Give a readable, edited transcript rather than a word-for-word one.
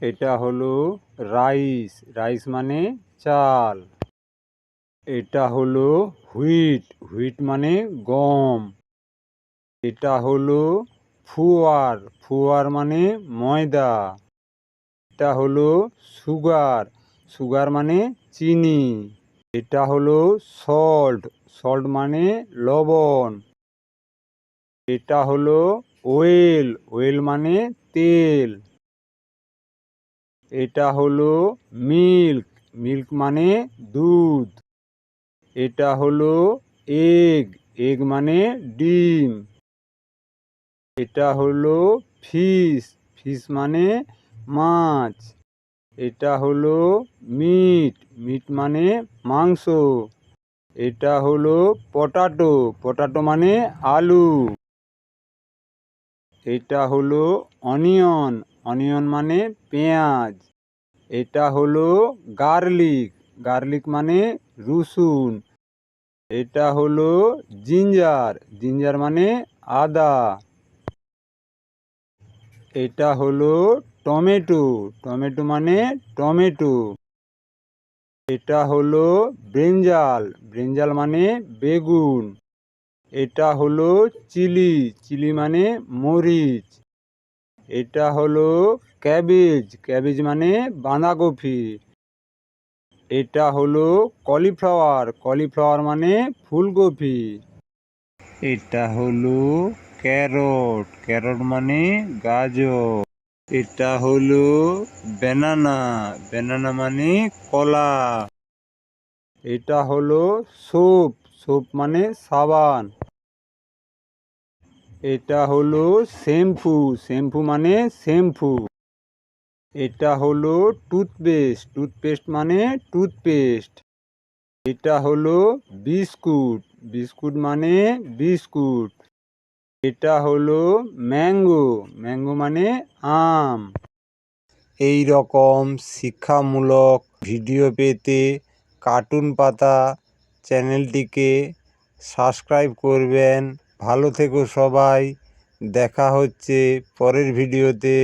এটা হলো rice, rice মানে চাল। এটা হলো হুইট, হুইট মানে গম। এটা হলো ফুয়ার, ফুয়ার মানে ময়দা। এটা হলো সুগার, সুগার মানে চিনি। এটা হলো সল্ট, সল্ট মানে লবণ। এটা হলো ওয়েল, ওয়েল মানে তেল। এটা হলো মিল্ক, মিল্ক মানে দুধ। এটা হলো এগ, এগ মানে ডিম। এটা হলো ফিশ, ফিশ মানে মাছ। এটা হলো মিট, মিট মানে মাংস। এটা হলো পটাটো, পটাটো মানে আলু। এটা হলো অনিয়ন, অনিয়ন মানে পেঁয়াজ। এটা হলো গার্লিক, গার্লিক মানে রসুন। এটা হলো জিঞ্জার, জিঞ্জার মানে আদা। এটা হলো টমেটো, টমেটো মানে টমেটো। এটা হলো ব্রিঞ্জাল, ব্রিঞ্জাল মানে বেগুন। এটা হলো চিলি, চিলি মানে মরিচ। এটা হলো ক্যাবেজ, ক্যাবেজ মানে বাঁধাকপি। এটা হলো কলিফ্লাওয়ার, কলিফ্লাওয়ার মানে ফুলকপি। এটা হলো ক্যারট, ক্যারট মানে গাজর। এটা হলো ব্যানানা, ব্যানানা মানে কলা। এটা হলো সোপ, সোপ মানে সাবান। এটা হলো শ্যাম্পু, শ্যাম্পু মানে শ্যাম্পু। এটা হলো টুথপেস্ট, টুথপেস্ট মানে টুথপেস্ট। এটা হলো বিস্কুট, বিস্কুট মানে বিস্কুট। এটা হলো ম্যাঙ্গো, ম্যাঙ্গো মানে আম। এই রকম শিক্ষামূলক ভিডিও পেতে কার্টুন পাতা চ্যানেলটিকে সাবস্ক্রাইব করবেন। ভালো থেকো সবাই, দেখা হচ্ছে পরের ভিডিওতে।